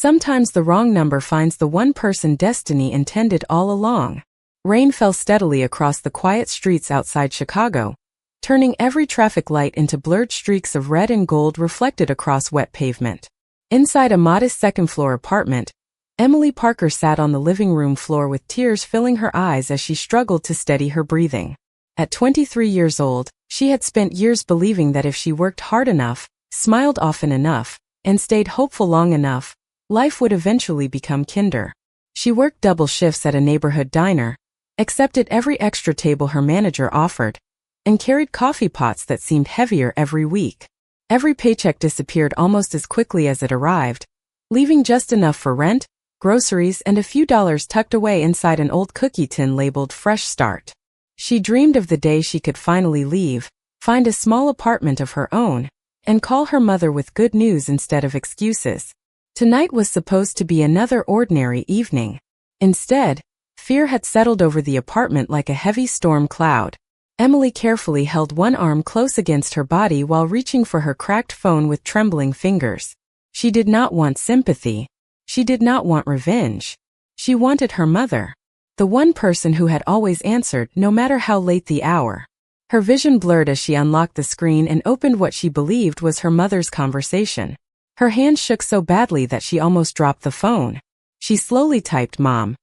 Sometimes the wrong number finds the one person destiny intended all along. Rain fell steadily across the quiet streets outside Chicago, turning every traffic light into blurred streaks of red and gold reflected across wet pavement. Inside a modest second-floor apartment, Emily Parker sat on the living room floor with tears filling her eyes as she struggled to steady her breathing. At 23 years old, she had spent years believing that if she worked hard enough, smiled often enough, and stayed hopeful long enough, life would eventually become kinder. She worked double shifts at a neighborhood diner, accepted every extra table her manager offered, and carried coffee pots that seemed heavier every week. Every paycheck disappeared almost as quickly as it arrived, leaving just enough for rent, groceries, and a few dollars tucked away inside an old cookie tin labeled Fresh Start. She dreamed of the day she could finally leave, find a small apartment of her own, and call her mother with good news instead of excuses. Tonight was supposed to be another ordinary evening. Instead, fear had settled over the apartment like a heavy storm cloud. Emily carefully held one arm close against her body while reaching for her cracked phone with trembling fingers. She did not want sympathy. She did not want revenge. She wanted her mother, the one person who had always answered no matter how late the hour. Her vision blurred as she unlocked the screen and opened what she believed was her mother's conversation. Her hand shook so badly that she almost dropped the phone. She slowly typed, "Mom.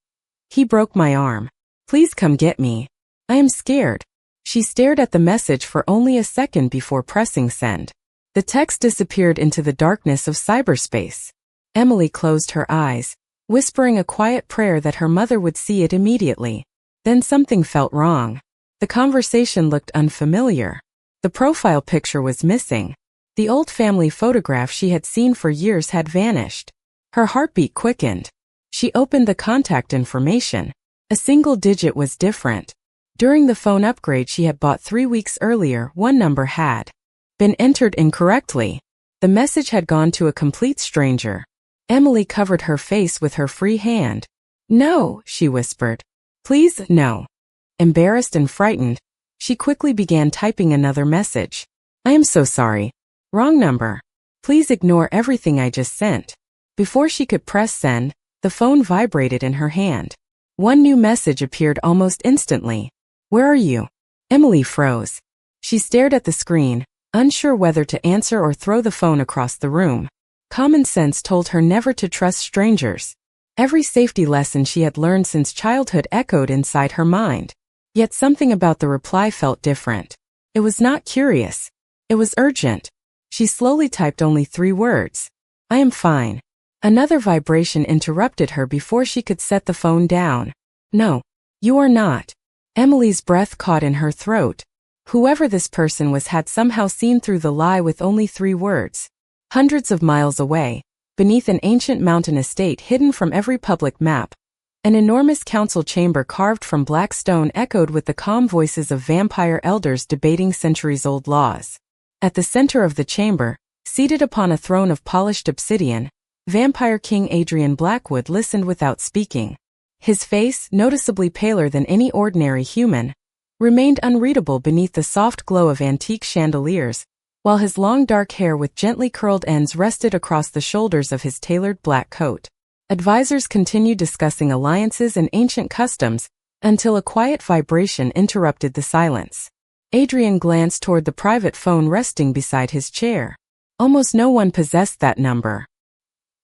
He broke my arm. Please come get me. I am scared." She stared at the message for only a second before pressing send. The text disappeared into the darkness of cyberspace. Emily closed her eyes, whispering a quiet prayer that her mother would see it immediately. Then something felt wrong. The conversation looked unfamiliar. The profile picture was missing. The old family photograph she had seen for years had vanished. Her heartbeat quickened. She opened the contact information. A single digit was different. During the phone upgrade she had bought 3 weeks earlier, one number had been entered incorrectly. The message had gone to a complete stranger. Emily covered her face with her free hand. "No," she whispered. "Please, no." Embarrassed and frightened, she quickly began typing another message. "I am so sorry. Wrong number. Please ignore everything I just sent." Before she could press send, the phone vibrated in her hand. One new message appeared almost instantly. "Where are you?" Emily froze. She stared at the screen, unsure whether to answer or throw the phone across the room. Common sense told her never to trust strangers. Every safety lesson she had learned since childhood echoed inside her mind. Yet something about the reply felt different. It was not curious. It was urgent. She slowly typed only 3 words. "I am fine." Another vibration interrupted her before she could set the phone down. "No, you are not." Emily's breath caught in her throat. Whoever this person was had somehow seen through the lie with only 3 words. Hundreds of miles away, beneath an ancient mountain estate hidden from every public map, an enormous council chamber carved from black stone echoed with the calm voices of vampire elders debating centuries-old laws. At the center of the chamber, seated upon a throne of polished obsidian, Vampire King Adrian Blackwood listened without speaking. His face, noticeably paler than any ordinary human, remained unreadable beneath the soft glow of antique chandeliers, while his long dark hair with gently curled ends rested across the shoulders of his tailored black coat. Advisors continued discussing alliances and ancient customs, until a quiet vibration interrupted the silence. Adrian glanced toward the private phone resting beside his chair. Almost no one possessed that number.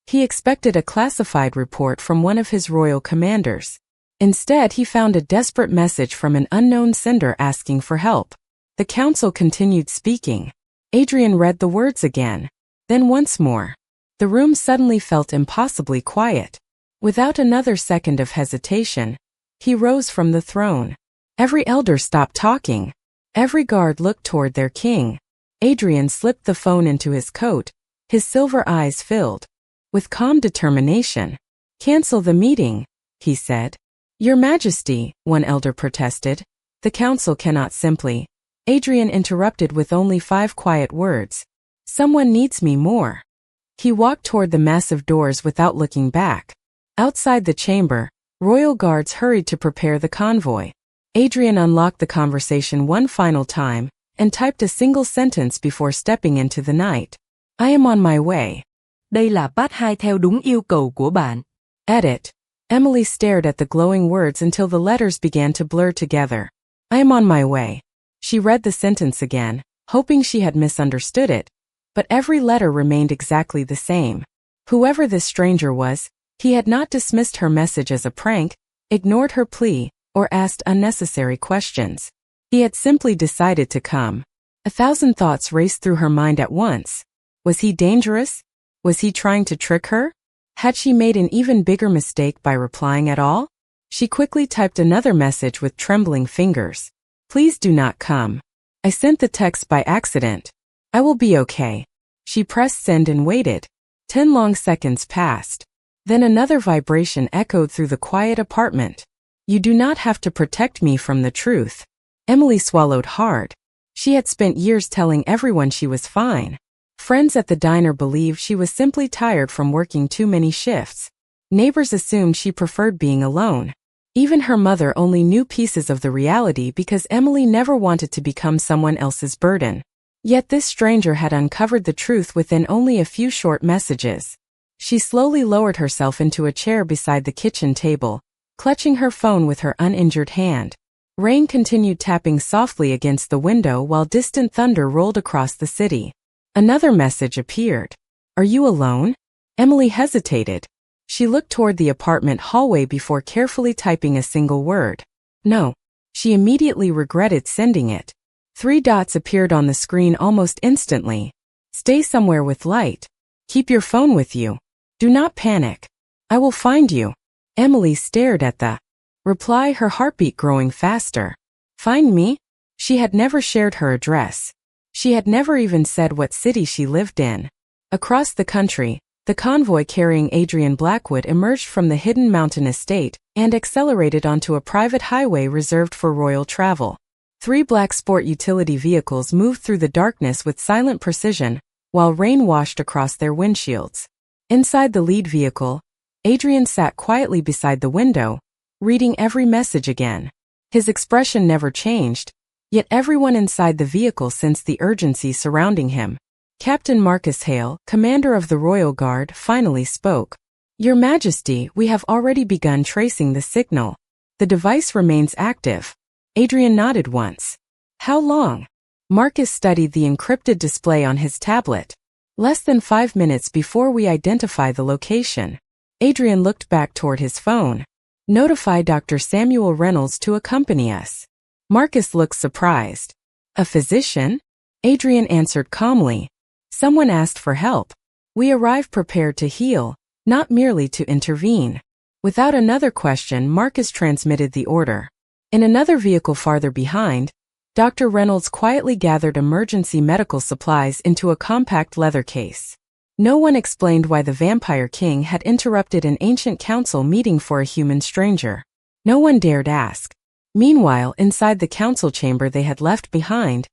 He expected a classified report from one of his royal commanders. Instead, he found a desperate message from an unknown sender asking for help. The council continued speaking. Adrian read the words again. Then once more. The room suddenly felt impossibly quiet. Without another second of hesitation, he rose from the throne. Every elder stopped talking. Every guard looked toward their king. Adrian slipped the phone into his coat, his silver eyes filled with calm determination. "Cancel the meeting," he said. "Your Majesty," one elder protested. "The council cannot simply." Adrian interrupted with only 5 quiet words. "Someone needs me more." He walked toward the massive doors without looking back. Outside the chamber, royal guards hurried to prepare the convoy. Adrian unlocked the conversation one final time, and typed a single sentence before stepping into the night. "I am on my way." Đây là part 2 theo đúng yêu cầu của bạn. Edit. Emily stared at the glowing words until the letters began to blur together. I am on my way. She read the sentence again, hoping she had misunderstood it, but every letter remained exactly the same. Whoever this stranger was, he had not dismissed her message as a prank, ignored her plea, or asked unnecessary questions. He had simply decided to come. 1,000 thoughts raced through her mind at once. Was he dangerous? Was he trying to trick her? Had she made an even bigger mistake by replying at all? She quickly typed another message with trembling fingers. Please do not come. I sent the text by accident. I will be okay. She pressed send and waited. 10 long seconds passed. Then another vibration echoed through the quiet apartment. You do not have to protect me from the truth. Emily swallowed hard. She had spent years telling everyone she was fine. Friends at the diner believed she was simply tired from working too many shifts. Neighbors assumed she preferred being alone. Even her mother only knew pieces of the reality because Emily never wanted to become someone else's burden. Yet this stranger had uncovered the truth within only a few short messages. She slowly lowered herself into a chair beside the kitchen table, clutching her phone with her uninjured hand. Rain continued tapping softly against the window while distant thunder rolled across the city. Another message appeared. Are you alone? Emily hesitated. She looked toward the apartment hallway before carefully typing a single word. No. She immediately regretted sending it. 3 dots appeared on the screen almost instantly. Stay somewhere with light. Keep your phone with you. Do not panic. I will find you. Emily stared at the reply, her heartbeat growing faster. Find me? She had never shared her address. She had never even said what city she lived in. Across the country, the convoy carrying Adrian Blackwood emerged from the hidden mountain estate and accelerated onto a private highway reserved for royal travel. 3 black sport utility vehicles moved through the darkness with silent precision, while rain washed across their windshields. Inside the lead vehicle, Adrian sat quietly beside the window, reading every message again. His expression never changed, yet everyone inside the vehicle sensed the urgency surrounding him. Captain Marcus Hale, commander of the Royal Guard, finally spoke. Your Majesty, we have already begun tracing the signal. The device remains active. Adrian nodded once. How long? Marcus studied the encrypted display on his tablet. Less than 5 minutes before we identify the location. Adrian looked back toward his phone. Notify Dr. Samuel Reynolds to accompany us. Marcus looked surprised. A physician? Adrian answered calmly. Someone asked for help. We arrived prepared to heal, not merely to intervene. Without another question, Marcus transmitted the order. In another vehicle farther behind, Dr. Reynolds quietly gathered emergency medical supplies into a compact leather case. No one explained why the Vampire King had interrupted an ancient council meeting for a human stranger. No one dared ask. Meanwhile, inside the council chamber they had left behind,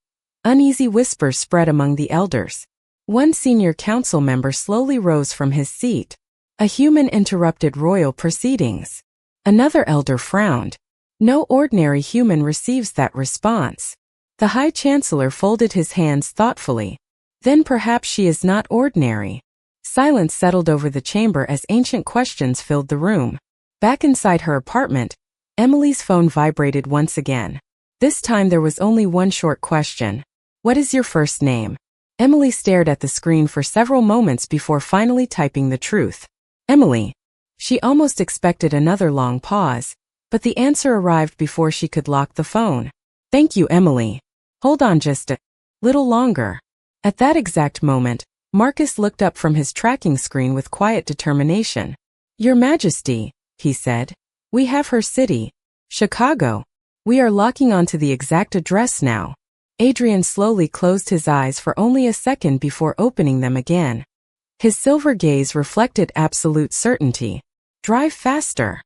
uneasy whispers spread among the elders. One senior council member slowly rose from his seat. A human interrupted royal proceedings. Another elder frowned. No ordinary human receives that response. The High Chancellor folded his hands thoughtfully. Then perhaps she is not ordinary. Silence settled over the chamber as ancient questions filled the room. Back inside her apartment, Emily's phone vibrated once again. This time there was only one short question. What is your first name? Emily stared at the screen for several moments before finally typing the truth. Emily. She almost expected another long pause, but the answer arrived before she could lock the phone. Thank you, Emily. Hold on just a little longer. At that exact moment, Marcus looked up from his tracking screen with quiet determination. Your Majesty, he said, we have her city, Chicago. We are locking onto the exact address now. Adrian slowly closed his eyes for only a second before opening them again. His silver gaze reflected absolute certainty. Drive faster.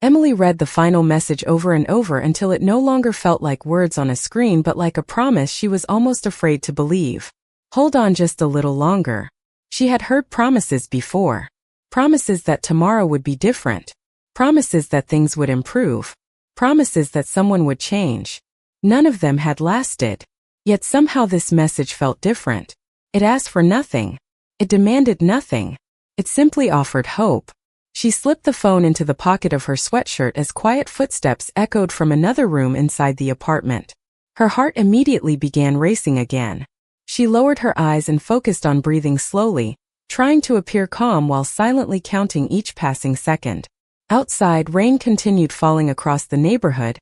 Emily read the final message over and over until it no longer felt like words on a screen but like a promise she was almost afraid to believe. Hold on just a little longer. She had heard promises before. Promises that tomorrow would be different. Promises that things would improve. Promises that someone would change. None of them had lasted. Yet somehow this message felt different. It asked for nothing. It demanded nothing. It simply offered hope. She slipped the phone into the pocket of her sweatshirt as quiet footsteps echoed from another room inside the apartment. Her heart immediately began racing again. She lowered her eyes and focused on breathing slowly, trying to appear calm while silently counting each passing second. Outside, rain continued falling across the neighborhood,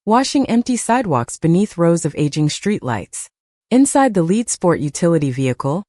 washing empty sidewalks beneath rows of aging streetlights. Inside the lead sport utility vehicle,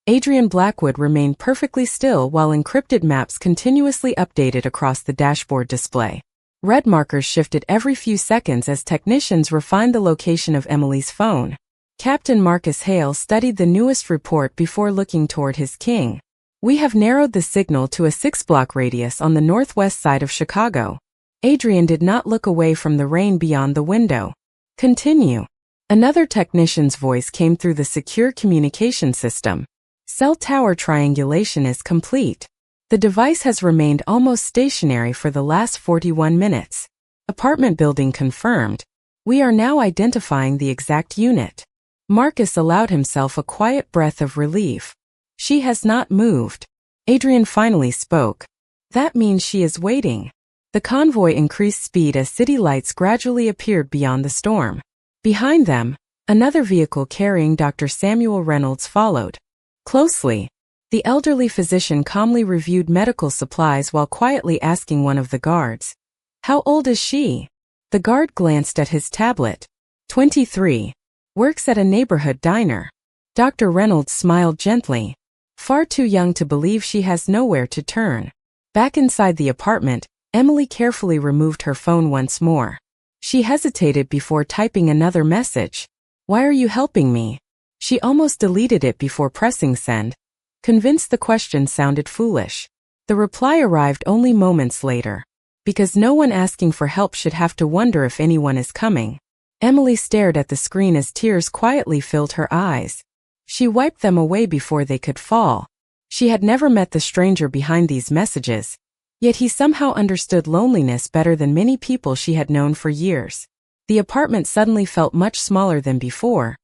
Adrian Blackwood remained perfectly still while encrypted maps continuously updated across the dashboard display. Red markers shifted every few seconds as technicians refined the location of Emily's phone. Captain Marcus Hale studied the newest report before looking toward his king. "We have narrowed the signal to a 6-block radius on the northwest side of Chicago." Adrian did not look away from the rain beyond the window. "Continue." Another technician's voice came through the secure communication system. "Cell tower triangulation is complete. The device has remained almost stationary for the last 41 minutes. Apartment building confirmed. We are now identifying the exact unit." Marcus allowed himself a quiet breath of relief. "She has not moved." Adrian finally spoke. "That means she is waiting." The convoy increased speed as city lights gradually appeared beyond the storm. Behind them, another vehicle carrying Dr. Samuel Reynolds followed. Closely, the elderly physician calmly reviewed medical supplies while quietly asking one of the guards, "How old is she?" The guard glanced at his tablet. 23. Works at a neighborhood diner. Dr. Reynolds smiled gently. "Far too young to believe she has nowhere to turn." Back inside the apartment, Emily carefully removed her phone once more. She hesitated before typing another message. "Why are you helping me?" She almost deleted it before pressing send, convinced the question sounded foolish. The reply arrived only moments later. "Because no one asking for help should have to wonder if anyone is coming." Emily stared at the screen as tears quietly filled her eyes. She wiped them away before they could fall. She had never met the stranger behind these messages, yet he somehow understood loneliness better than many people she had known for years. The apartment suddenly felt much smaller than before,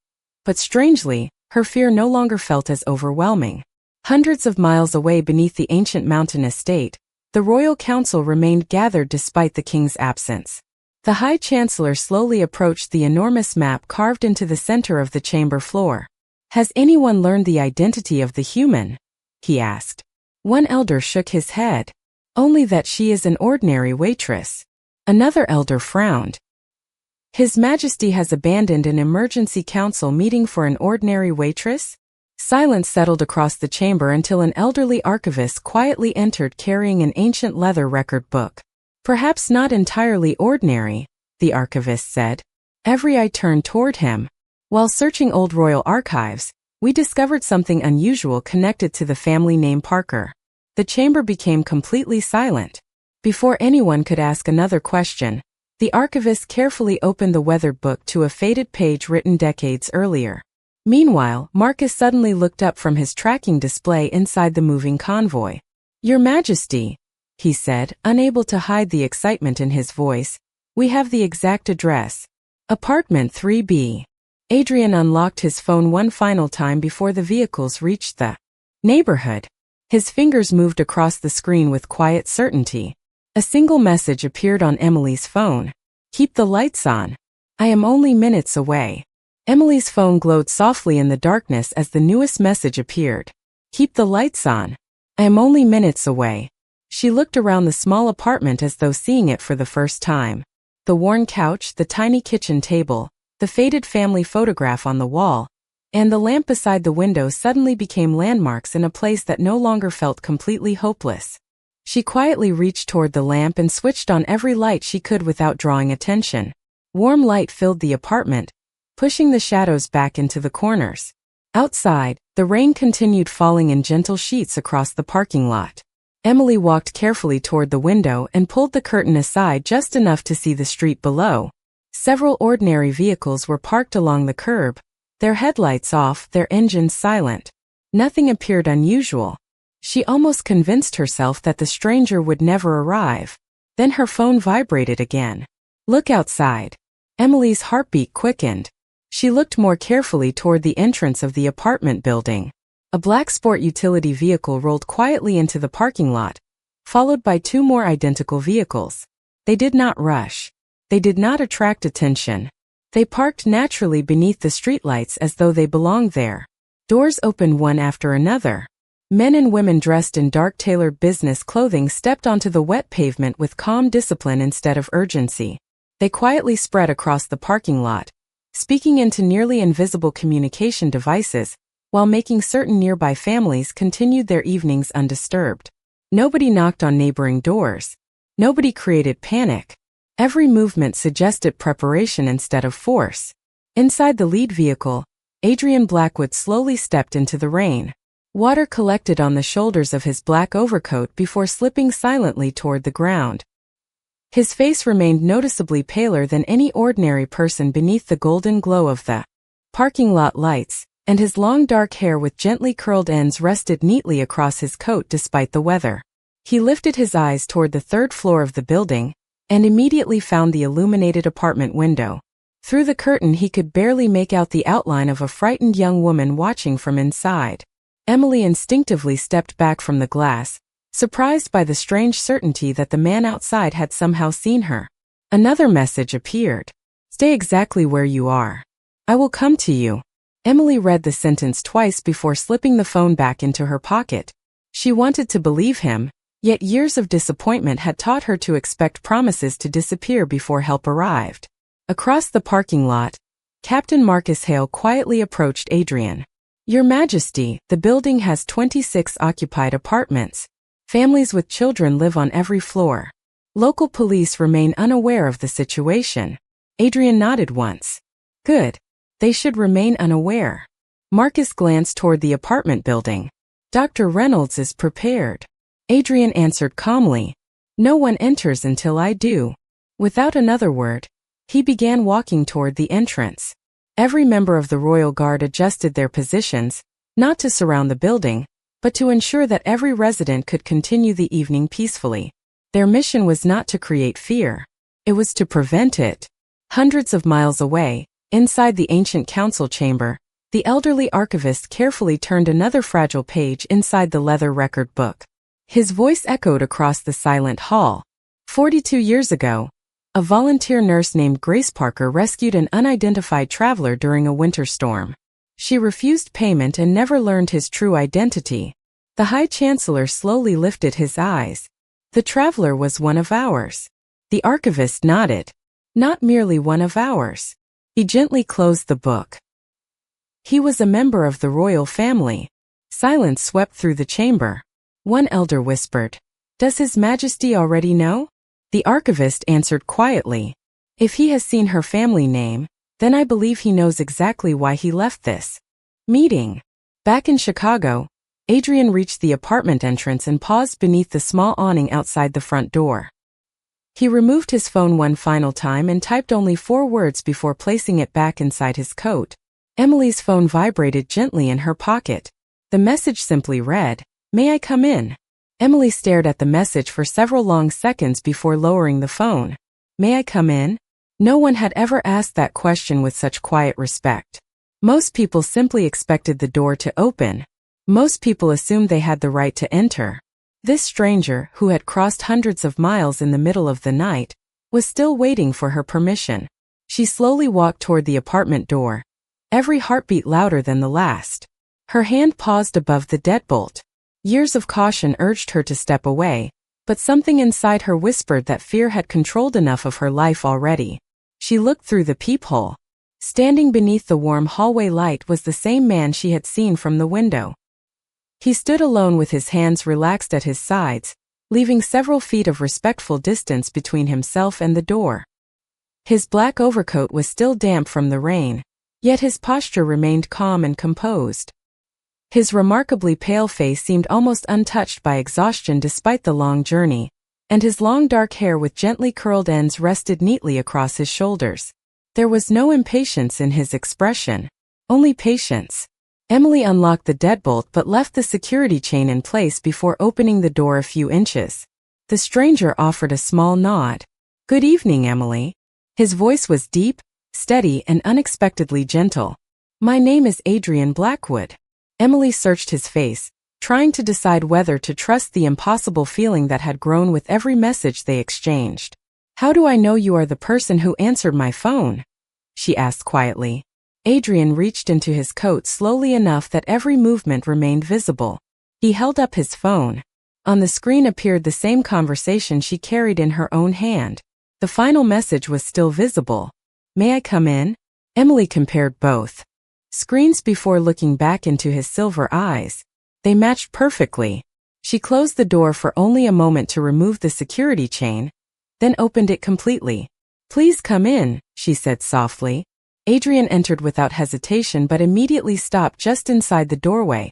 but strangely, her fear no longer felt as overwhelming. Hundreds of miles away beneath the ancient mountain estate, the royal council remained gathered despite the king's absence. The High Chancellor slowly approached the enormous map carved into the center of the chamber floor. "Has anyone learned the identity of the human?" he asked. One elder shook his head. "Only that she is an ordinary waitress." Another elder frowned. "His Majesty has abandoned an emergency council meeting for an ordinary waitress?" Silence settled across the chamber until an elderly archivist quietly entered carrying an ancient leather record book. "Perhaps not entirely ordinary," the archivist said. Every eye turned toward him. "While searching old royal archives, we discovered something unusual connected to the family name Parker." The chamber became completely silent. Before anyone could ask another question, the archivist carefully opened the weathered book to a faded page written decades earlier. Meanwhile, Marcus suddenly looked up from his tracking display inside the moving convoy. "Your Majesty," he said, unable to hide the excitement in his voice, "we have the exact address. Apartment 3B. Adrian unlocked his phone one final time before the vehicles reached the neighborhood. His fingers moved across the screen with quiet certainty. A single message appeared on Emily's phone. "Keep the lights on. I am only minutes away." Emily's phone glowed softly in the darkness as the newest message appeared. "Keep the lights on. I am only minutes away." She looked around the small apartment as though seeing it for the first time. The worn couch, the tiny kitchen table, the faded family photograph on the wall, and the lamp beside the window suddenly became landmarks in a place that no longer felt completely hopeless. She quietly reached toward the lamp and switched on every light she could without drawing attention. Warm light filled the apartment, pushing the shadows back into the corners. Outside, the rain continued falling in gentle sheets across the parking lot. Emily walked carefully toward the window and pulled the curtain aside just enough to see the street below. Several ordinary vehicles were parked along the curb, their headlights off, their engines silent. Nothing appeared unusual. She almost convinced herself that the stranger would never arrive. Then her phone vibrated again. "Look outside." Emily's heartbeat quickened. She looked more carefully toward the entrance of the apartment building. A black sport utility vehicle rolled quietly into the parking lot, followed by two more identical vehicles. They did not rush. They did not attract attention. They parked naturally beneath the streetlights as though they belonged there. Doors opened one after another. Men and women dressed in dark tailored business clothing stepped onto the wet pavement with calm discipline instead of urgency. They quietly spread across the parking lot, speaking into nearly invisible communication devices, while making certain nearby families continued their evenings undisturbed. Nobody knocked on neighboring doors. Nobody created panic. Every movement suggested preparation instead of force. Inside the lead vehicle, Adrian Blackwood slowly stepped into the rain. Water collected on the shoulders of his black overcoat before slipping silently toward the ground. His face remained noticeably paler than any ordinary person beneath the golden glow of the parking lot lights, and his long dark hair with gently curled ends rested neatly across his coat despite the weather. He lifted his eyes toward the third floor of the building, and immediately found the illuminated apartment window. Through the curtain he could barely make out the outline of a frightened young woman watching from inside. Emily instinctively stepped back from the glass, surprised by the strange certainty that the man outside had somehow seen her. Another message appeared. "Stay exactly where you are. I will come to you." Emily read the sentence twice before slipping the phone back into her pocket. She wanted to believe him, yet years of disappointment had taught her to expect promises to disappear before help arrived. Across the parking lot, Captain Marcus Hale quietly approached Adrian. "Your Majesty, the building has 26 occupied apartments. Families with children live on every floor. Local police remain unaware of the situation." Adrian nodded once. "Good. They should remain unaware." Marcus glanced toward the apartment building. "Dr. Reynolds is prepared." Adrian answered calmly. "No one enters until I do." Without another word, he began walking toward the entrance. Every member of the Royal Guard adjusted their positions, not to surround the building, but to ensure that every resident could continue the evening peacefully. Their mission was not to create fear. It was to prevent it. Hundreds of miles away, inside the ancient council chamber, the elderly archivist carefully turned another fragile page inside the leather record book. His voice echoed across the silent hall. 42 years ago, a volunteer nurse named Grace Parker rescued an unidentified traveler during a winter storm. She refused payment and never learned his true identity. The High Chancellor slowly lifted his eyes. "The traveler was one of ours." The archivist nodded. "Not merely one of ours." He gently closed the book. "He was a member of the royal family." Silence swept through the chamber. One elder whispered, "Does His Majesty already know?" The archivist answered quietly, "If he has seen her family name, then I believe he knows exactly why he left this meeting." Back in Chicago, Adrian reached the apartment entrance and paused beneath the small awning outside the front door. He removed his phone one final time and typed only 4 words before placing it back inside his coat. Emily's phone vibrated gently in her pocket. The message simply read, "May I come in?" Emily stared at the message for several long seconds before lowering the phone. "May I come in?" No one had ever asked that question with such quiet respect. Most people simply expected the door to open. Most people assumed they had the right to enter. This stranger, who had crossed hundreds of miles in the middle of the night, was still waiting for her permission. She slowly walked toward the apartment door, every heartbeat louder than the last. Her hand paused above the deadbolt. Years of caution urged her to step away, but something inside her whispered that fear had controlled enough of her life already. She looked through the peephole. Standing beneath the warm hallway light was the same man she had seen from the window. He stood alone with his hands relaxed at his sides, leaving several feet of respectful distance between himself and the door. His black overcoat was still damp from the rain, yet his posture remained calm and composed. His remarkably pale face seemed almost untouched by exhaustion despite the long journey, and his long dark hair with gently curled ends rested neatly across his shoulders. There was no impatience in his expression, only patience. Emily unlocked the deadbolt but left the security chain in place before opening the door a few inches. The stranger offered a small nod. "Good evening, Emily." His voice was deep, steady, and unexpectedly gentle. "My name is Adrian Blackwood." Emily searched his face, trying to decide whether to trust the impossible feeling that had grown with every message they exchanged. "How do I know you are the person who answered my phone?" she asked quietly. Adrian reached into his coat slowly enough that every movement remained visible. He held up his phone. On the screen appeared the same conversation she carried in her own hand. The final message was still visible. "May I come in?" Emily compared both screens before looking back into his silver eyes. They matched perfectly. She closed the door for only a moment to remove the security chain, then opened it completely. "Please come in," she said softly. Adrian entered without hesitation but immediately stopped just inside the doorway,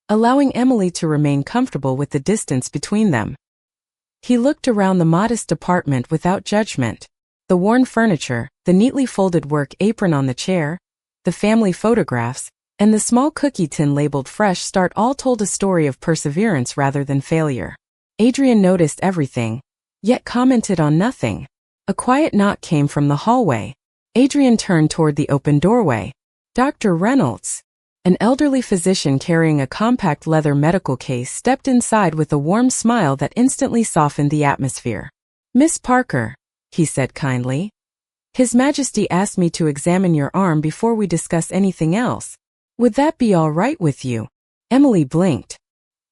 allowing Emily to remain comfortable with the distance between them. He looked around the modest apartment without judgment. The worn furniture, the neatly folded work apron on the chair, the family photographs, and the small cookie tin labeled Fresh Start all told a story of perseverance rather than failure. Adrian noticed everything, yet commented on nothing. A quiet knock came from the hallway. Adrian turned toward the open doorway. Dr. Reynolds, an elderly physician carrying a compact leather medical case, stepped inside with a warm smile that instantly softened the atmosphere. "Miss Parker," he said kindly. "His Majesty asked me to examine your arm before we discuss anything else. Would that be all right with you?" Emily blinked.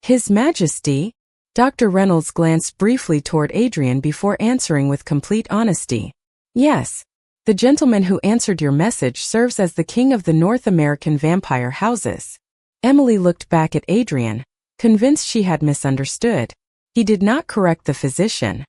"His Majesty?" Dr. Reynolds glanced briefly toward Adrian before answering with complete honesty. "Yes. The gentleman who answered your message serves as the king of the North American vampire houses." Emily looked back at Adrian, convinced she had misunderstood. He did not correct the physician.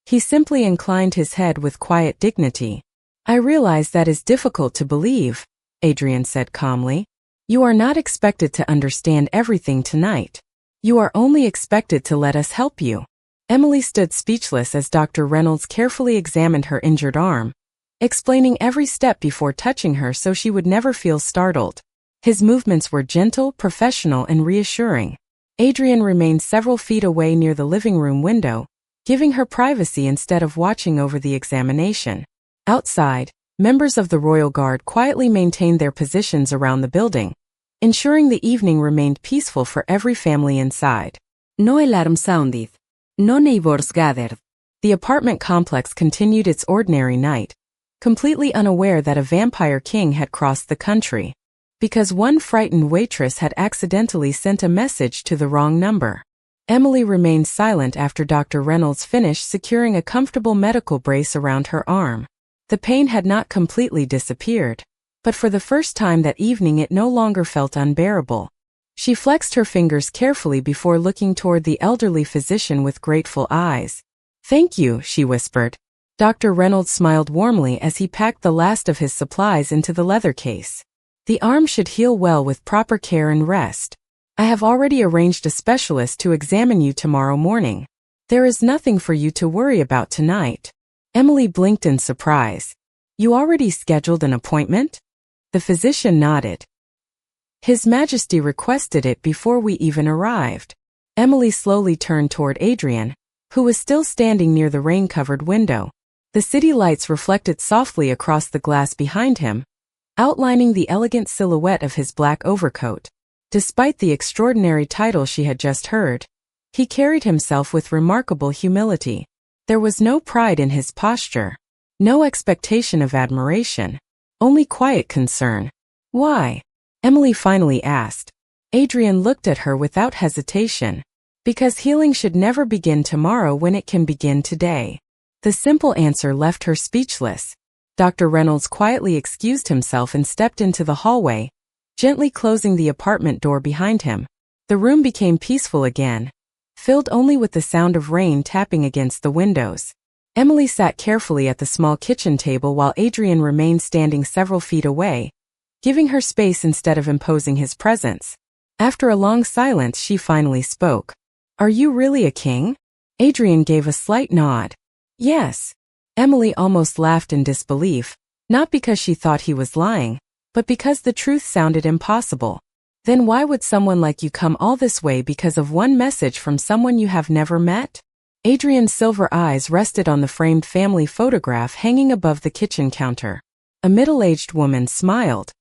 He simply inclined his head with quiet dignity. "I realize that is difficult to believe," Adrian said calmly. "You are not expected to understand everything tonight. You are only expected to let us help you." Emily stood speechless as Dr. Reynolds carefully examined her injured arm, explaining every step before touching her so she would never feel startled. His movements were gentle, professional, and reassuring. Adrian remained several feet away near the living room window, giving her privacy instead of watching over the examination. Outside, members of the Royal Guard quietly maintained their positions around the building, ensuring the evening remained peaceful for every family inside. No alarm sounded. No neighbors gathered. The apartment complex continued its ordinary night, completely unaware that a vampire king had crossed the country, because one frightened waitress had accidentally sent a message to the wrong number. Emily remained silent after Dr. Reynolds finished securing a comfortable medical brace around her arm. The pain had not completely disappeared, but for the first time that evening it no longer felt unbearable. She flexed her fingers carefully before looking toward the elderly physician with grateful eyes. "Thank you," she whispered. Dr. Reynolds smiled warmly as he packed the last of his supplies into the leather case. "The arm should heal well with proper care and rest. I have already arranged a specialist to examine you tomorrow morning. There is nothing for you to worry about tonight." Emily blinked in surprise. "You already scheduled an appointment?" The physician nodded. "His Majesty requested it before we even arrived." Emily slowly turned toward Adrian, who was still standing near the rain-covered window. The city lights reflected softly across the glass behind him, outlining the elegant silhouette of his black overcoat. Despite the extraordinary title she had just heard, he carried himself with remarkable humility. There was no pride in his posture, no expectation of admiration, only quiet concern. "Why?" Emily finally asked. Adrian looked at her without hesitation. "Because healing should never begin tomorrow when it can begin today." The simple answer left her speechless. Dr. Reynolds quietly excused himself and stepped into the hallway, gently closing the apartment door behind him. The room became peaceful again, filled only with the sound of rain tapping against the windows. Emily sat carefully at the small kitchen table while Adrian remained standing several feet away, giving her space instead of imposing his presence. After a long silence, she finally spoke. "Are you really a king?" Adrian gave a slight nod. "Yes." Emily almost laughed in disbelief, not because she thought he was lying, but because the truth sounded impossible. "Then why would someone like you come all this way because of one message from someone you have never met?" Adrian's silver eyes rested on the framed family photograph hanging above the kitchen counter. A middle-aged woman smiled.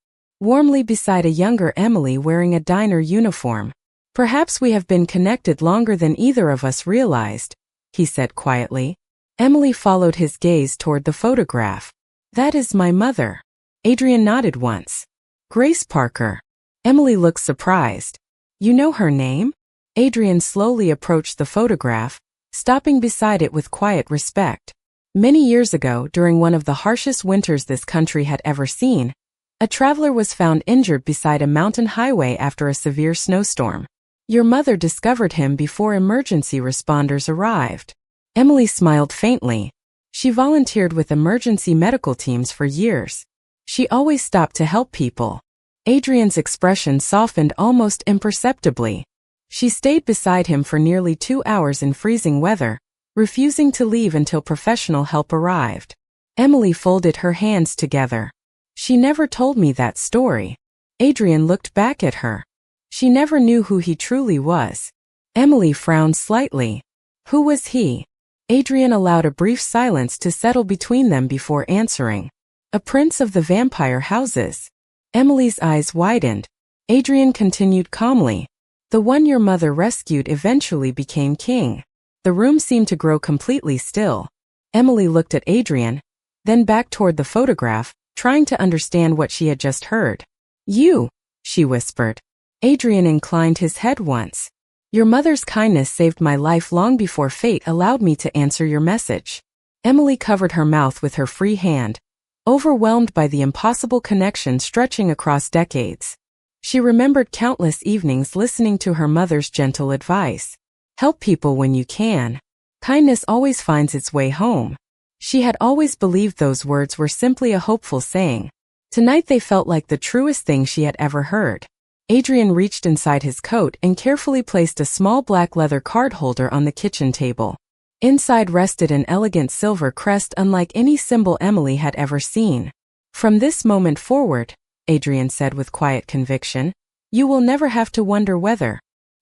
warmly beside a younger Emily wearing a diner uniform. "Perhaps we have been connected longer than either of us realized," he said quietly. Emily followed his gaze toward the photograph. "That is my mother." Adrian nodded once. "Grace Parker." Emily looked surprised. "You know her name?" Adrian slowly approached the photograph, stopping beside it with quiet respect. Many years ago, during one of the harshest winters this country had ever seen, a traveler was found injured beside a mountain highway after a severe snowstorm. Your mother discovered him before emergency responders arrived. Emily smiled faintly. She volunteered with emergency medical teams for years. She always stopped to help people. Adrian's expression softened almost imperceptibly. She stayed beside him for nearly 2 hours in freezing weather, refusing to leave until professional help arrived. Emily folded her hands together. "She never told me that story." Adrian looked back at her. She never knew who he truly was. Emily frowned slightly. Who was he? Adrian allowed a brief silence to settle between them before answering. "A prince of the vampire houses." Emily's eyes widened. Adrian continued calmly. "The one your mother rescued eventually became king." The room seemed to grow completely still. Emily looked at Adrian, then back toward the photograph, trying to understand what she had just heard. "You," she whispered. Adrian inclined his head once. "Your mother's kindness saved my life long before fate allowed me to answer your message." Emily covered her mouth with her free hand, overwhelmed by the impossible connection stretching across decades. She remembered countless evenings listening to her mother's gentle advice. Help people when you can. Kindness always finds its way home. She had always believed those words were simply a hopeful saying. Tonight they felt like the truest thing she had ever heard. Adrian reached inside his coat and carefully placed a small black leather card holder on the kitchen table. Inside rested an elegant silver crest unlike any symbol Emily had ever seen. "From this moment forward," Adrian said with quiet conviction, "you will never have to wonder whether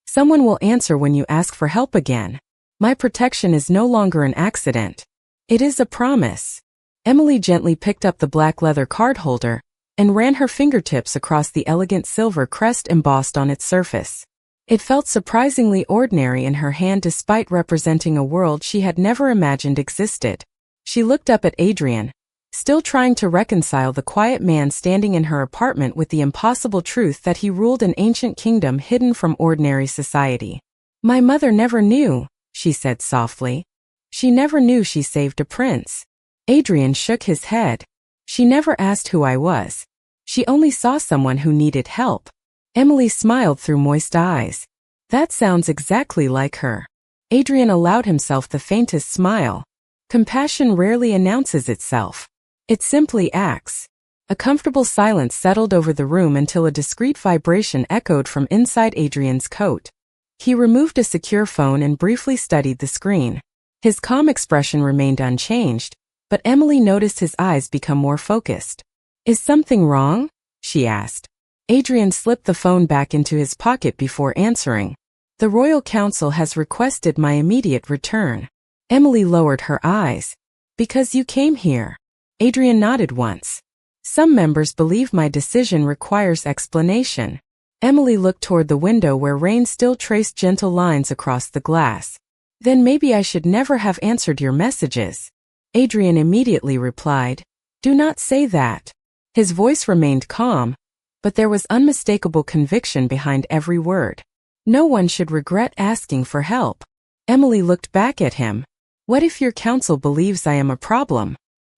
someone will answer when you ask for help again. My protection is no longer an accident. It is a promise." Emily gently picked up the black leather card holder and ran her fingertips across the elegant silver crest embossed on its surface. It felt surprisingly ordinary in her hand despite representing a world she had never imagined existed. She looked up at Adrian, still trying to reconcile the quiet man standing in her apartment with the impossible truth that he ruled an ancient kingdom hidden from ordinary society. "My mother never knew," she said softly. "She never knew she saved a prince." Adrian shook his head. "She never asked who I was. She only saw someone who needed help." Emily smiled through moist eyes. "That sounds exactly like her." Adrian allowed himself the faintest smile. Compassion rarely announces itself. It simply acts. A comfortable silence settled over the room until a discreet vibration echoed from inside Adrian's coat. He removed a secure phone and briefly studied the screen. His calm expression remained unchanged, but Emily noticed his eyes become more focused. "Is something wrong?" she asked. Adrian slipped the phone back into his pocket before answering. "The Royal Council has requested my immediate return." Emily lowered her eyes. "Because you came here." Adrian nodded once. "Some members believe my decision requires explanation." Emily looked toward the window where rain still traced gentle lines across the glass. "Then maybe I should never have answered your messages." Adrian immediately replied, "Do not say that." His voice remained calm, but there was unmistakable conviction behind every word. "No one should regret asking for help." Emily looked back at him. "What if your council believes I am a problem?"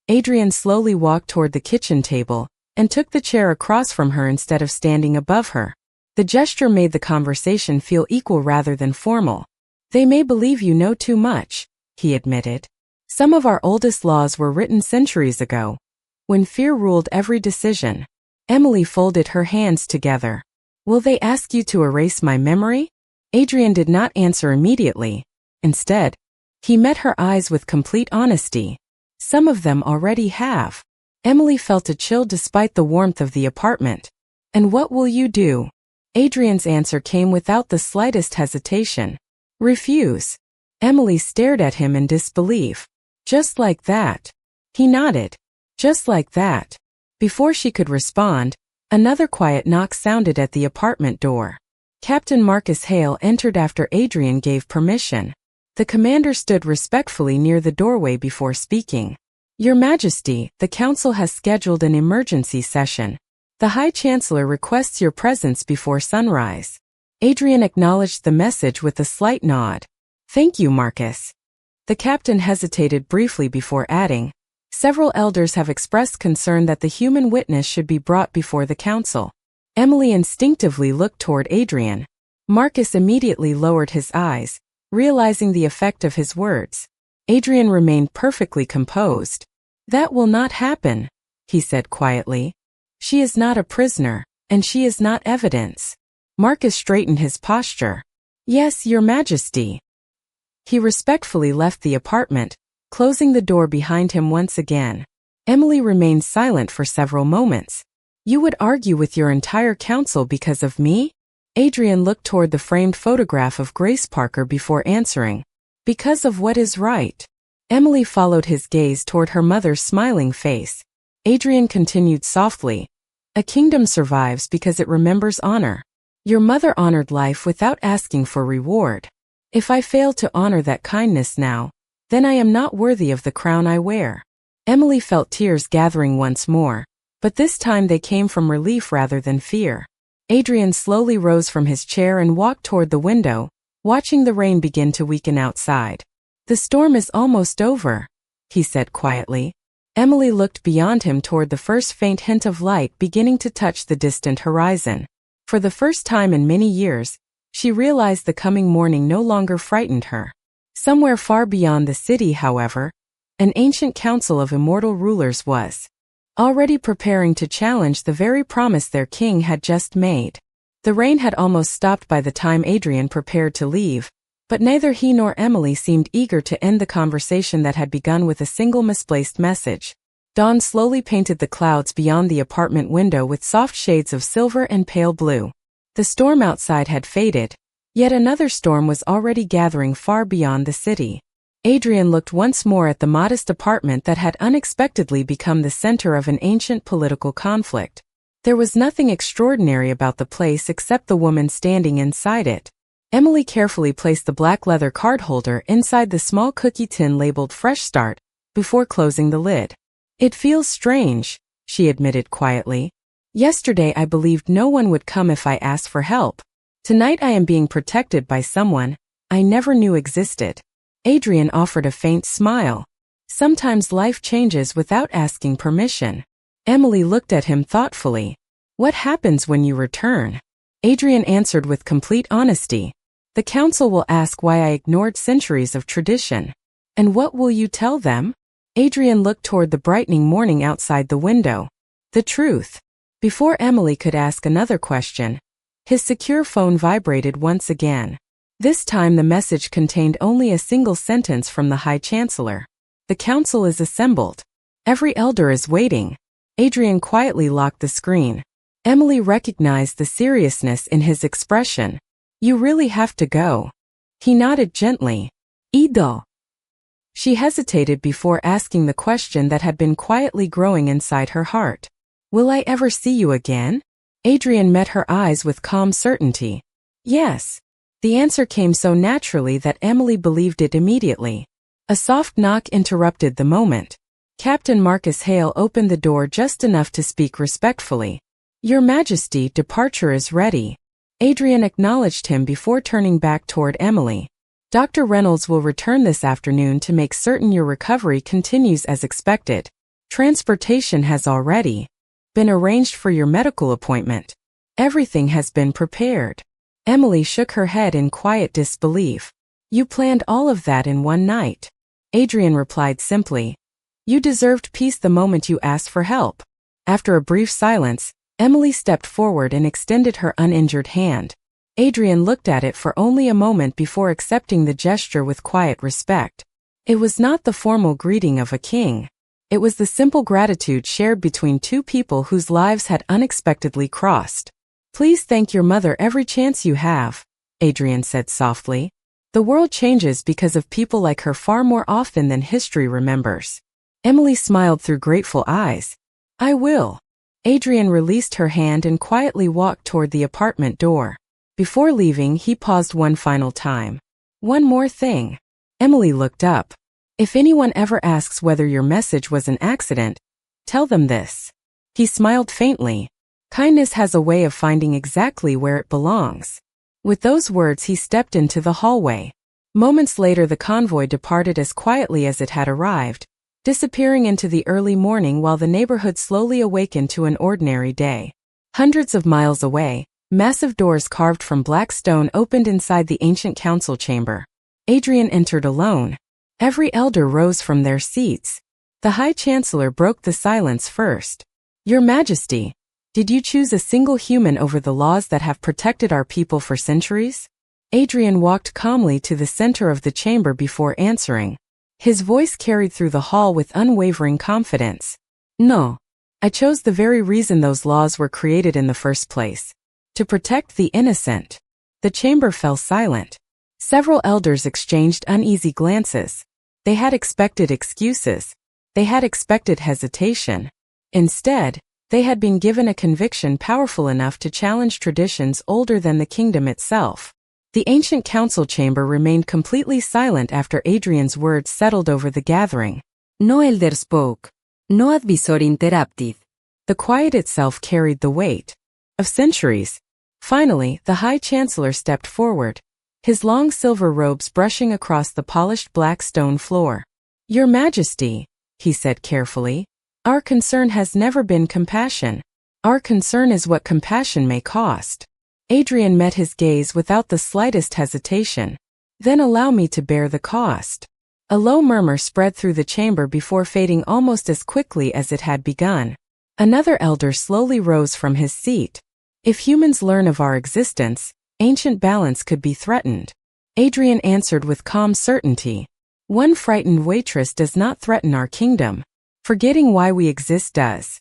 Adrian slowly walked toward the kitchen table and took the chair across from her instead of standing above her. The gesture made the conversation feel equal rather than formal. "They may believe you know too much," he admitted. "Some of our oldest laws were written centuries ago, when fear ruled every decision." Emily folded her hands together. "Will they ask you to erase my memory?" Adrian did not answer immediately. Instead, he met her eyes with complete honesty. "Some of them already have." Emily felt a chill despite the warmth of the apartment. "And what will you do?" Adrian's answer came without the slightest hesitation. "Refuse." Emily stared at him in disbelief. "Just like that?" He nodded. "Just like that." Before she could respond, Another quiet knock sounded at the apartment door. Captain Marcus Hale entered after Adrian gave permission. The commander stood respectfully near the doorway before speaking. Your Majesty, the Council has scheduled an emergency session. The High Chancellor requests your presence before sunrise. Adrian acknowledged the message with a slight nod. Thank you, Marcus. The captain hesitated briefly before adding, several elders have expressed concern that the human witness should be brought before the council. Emily instinctively looked toward Adrian. Marcus immediately lowered his eyes, realizing the effect of his words. Adrian remained perfectly composed. That will not happen, he said quietly. She is not a prisoner, and she is not evidence. Marcus straightened his posture. Yes, Your Majesty. He respectfully left the apartment, closing the door behind him once again. Emily remained silent for several moments. You would argue with your entire council because of me? Adrian looked toward the framed photograph of Grace Parker before answering. Because of what is right. Emily followed his gaze toward her mother's smiling face. Adrian continued softly. A kingdom survives because it remembers honor. Your mother honored life without asking for reward. If I fail to honor that kindness now, then I am not worthy of the crown I wear. Emily felt tears gathering once more, but this time they came from relief rather than fear. Adrian slowly rose from his chair and walked toward the window, watching the rain begin to weaken outside. The storm is almost over, he said quietly. Emily looked beyond him toward the first faint hint of light beginning to touch the distant horizon. For the first time in many years, she realized the coming morning no longer frightened her. Somewhere far beyond the city, however, an ancient council of immortal rulers was already preparing to challenge the very promise their king had just made. The rain had almost stopped by the time Adrian prepared to leave, but neither he nor Emily seemed eager to end the conversation that had begun with a single misplaced message. Dawn slowly painted the clouds beyond the apartment window with soft shades of silver and pale blue. The storm outside had faded, yet another storm was already gathering far beyond the city. Adrian looked once more at the modest apartment that had unexpectedly become the center of an ancient political conflict. There was nothing extraordinary about the place except the woman standing inside it. Emily carefully placed the black leather card holder inside the small cookie tin labeled Fresh Start before closing the lid. It feels strange, she admitted quietly. Yesterday I believed no one would come if I asked for help. Tonight I am being protected by someone I never knew existed. Adrian offered a faint smile. Sometimes life changes without asking permission. Emily looked at him thoughtfully. What happens when you return? Adrian answered with complete honesty. The council will ask why I ignored centuries of tradition. And what will you tell them? Adrian looked toward the brightening morning outside the window. The truth. Before Emily could ask another question, his secure phone vibrated once again. This time the message contained only a single sentence from the High Chancellor. The council is assembled. Every elder is waiting. Adrian quietly locked the screen. Emily recognized the seriousness in his expression. You really have to go. He nodded gently. Ido. She hesitated before asking the question that had been quietly growing inside her heart. Will I ever see you again? Adrian met her eyes with calm certainty. Yes. The answer came so naturally that Emily believed it immediately. A soft knock interrupted the moment. Captain Marcus Hale opened the door just enough to speak respectfully. Your Majesty, departure is ready. Adrian acknowledged him before turning back toward Emily. Dr. Reynolds will return this afternoon to make certain your recovery continues as expected. Transportation has already been arranged for your medical appointment. Everything has been prepared. Emily shook her head in quiet disbelief. You planned all of that in one night. Adrian replied simply. You deserved peace the moment you asked for help. After a brief silence, Emily stepped forward and extended her uninjured hand. Adrian looked at it for only a moment before accepting the gesture with quiet respect. It was not the formal greeting of a king. It was the simple gratitude shared between two people whose lives had unexpectedly crossed. Please thank your mother every chance you have, Adrian said softly. The world changes because of people like her far more often than history remembers. Emily smiled through grateful eyes. I will. Adrian released her hand and quietly walked toward the apartment door. Before leaving, he paused one final time. One more thing. Emily looked up. If anyone ever asks whether your message was an accident, tell them this. He smiled faintly. Kindness has a way of finding exactly where it belongs. With those words, he stepped into the hallway. Moments later, the convoy departed as quietly as it had arrived, disappearing into the early morning while the neighborhood slowly awakened to an ordinary day. Hundreds of miles away, massive doors carved from black stone opened inside the ancient council chamber. Adrian entered alone. Every elder rose from their seats. The High Chancellor broke the silence first. Your Majesty, did you choose a single human over the laws that have protected our people for centuries? Adrian walked calmly to the center of the chamber before answering. His voice carried through the hall with unwavering confidence. No. I chose the very reason those laws were created in the first place. To protect the innocent. The chamber fell silent. Several elders exchanged uneasy glances. They had expected excuses. They had expected hesitation. Instead, they had been given a conviction powerful enough to challenge traditions older than the kingdom itself. The ancient council chamber remained completely silent after Adrian's words settled over the gathering. No elder spoke. No advisor interrupted. The quiet itself carried the weight of centuries. Finally, the High Chancellor stepped forward, his long silver robes brushing across the polished black stone floor. Your Majesty, he said carefully, our concern has never been compassion. Our concern is what compassion may cost. Adrian met his gaze without the slightest hesitation. Then allow me to bear the cost. A low murmur spread through the chamber before fading almost as quickly as it had begun. Another elder slowly rose from his seat. If humans learn of our existence, ancient balance could be threatened. Adrian answered with calm certainty. One frightened waitress does not threaten our kingdom. Forgetting why we exist does.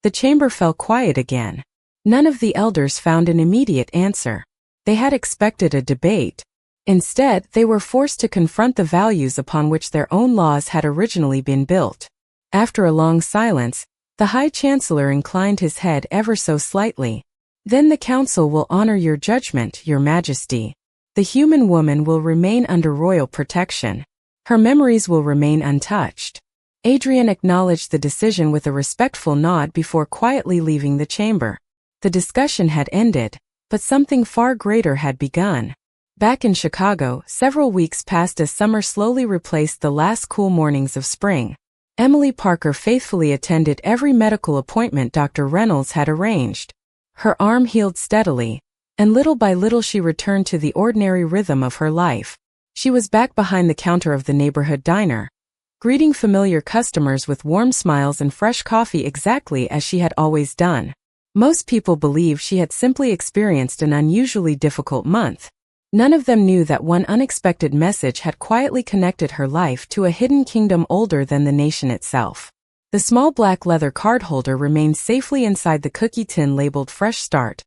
The chamber fell quiet again. None of the elders found an immediate answer. They had expected a debate. Instead, they were forced to confront the values upon which their own laws had originally been built. After a long silence, the High Chancellor inclined his head ever so slightly. Then the council will honor your judgment, Your Majesty. The human woman will remain under royal protection. Her memories will remain untouched. Adrian acknowledged the decision with a respectful nod before quietly leaving the chamber. The discussion had ended, but something far greater had begun. Back in Chicago, several weeks passed as summer slowly replaced the last cool mornings of spring. Emily Parker faithfully attended every medical appointment Dr. Reynolds had arranged. Her arm healed steadily, and little by little she returned to the ordinary rhythm of her life. She was back behind the counter of the neighborhood diner, greeting familiar customers with warm smiles and fresh coffee exactly as she had always done. Most people believed she had simply experienced an unusually difficult month. None of them knew that one unexpected message had quietly connected her life to a hidden kingdom older than the nation itself. The small black leather card holder remained safely inside the cookie tin labeled Fresh Start,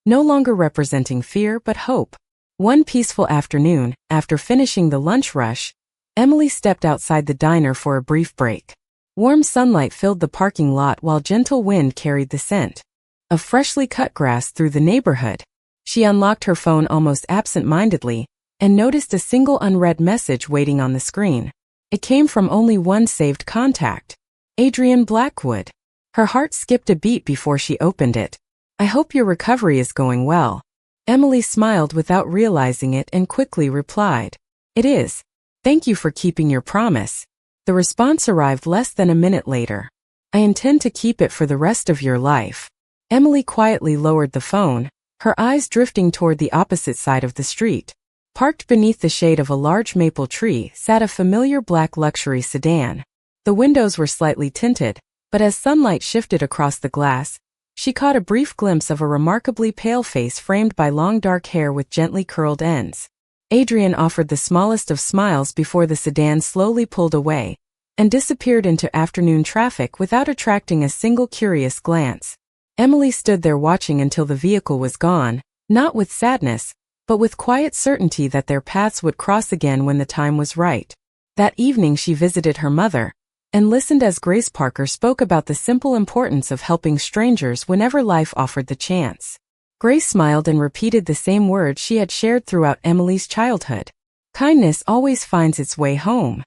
no longer representing fear but hope. One peaceful afternoon, after finishing the lunch rush, Emily stepped outside the diner for a brief break. Warm sunlight filled the parking lot while gentle wind carried the scent of freshly cut grass through the neighborhood. She unlocked her phone almost absent-mindedly and noticed a single unread message waiting on the screen. It came from only one saved contact, Adrian Blackwood. Her heart skipped a beat before she opened it. I hope your recovery is going well. Emily smiled without realizing it and quickly replied. It is. Thank you for keeping your promise. The response arrived less than a minute later. I intend to keep it for the rest of your life. Emily quietly lowered the phone, her eyes drifting toward the opposite side of the street. Parked beneath the shade of a large maple tree sat a familiar black luxury sedan. The windows were slightly tinted, but as sunlight shifted across the glass, she caught a brief glimpse of a remarkably pale face framed by long dark hair with gently curled ends. Adrian offered the smallest of smiles before the sedan slowly pulled away and disappeared into afternoon traffic without attracting a single curious glance. Emily stood there watching until the vehicle was gone, not with sadness, but with quiet certainty that their paths would cross again when the time was right. That evening she visited her mother, and listened as Grace Parker spoke about the simple importance of helping strangers whenever life offered the chance. Grace smiled and repeated the same words she had shared throughout Emily's childhood. Kindness always finds its way home.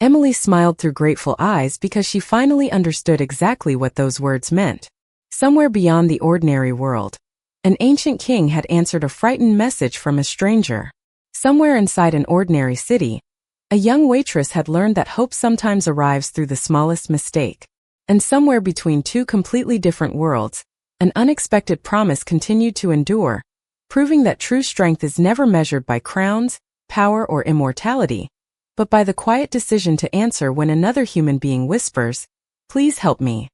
Emily smiled through grateful eyes because she finally understood exactly what those words meant. Somewhere beyond the ordinary world, an ancient king had answered a frightened message from a stranger. Somewhere inside an ordinary city, a young waitress had learned that hope sometimes arrives through the smallest mistake. And somewhere between two completely different worlds, an unexpected promise continued to endure, proving that true strength is never measured by crowns, power, or immortality, but by the quiet decision to answer when another human being whispers, "Please help me."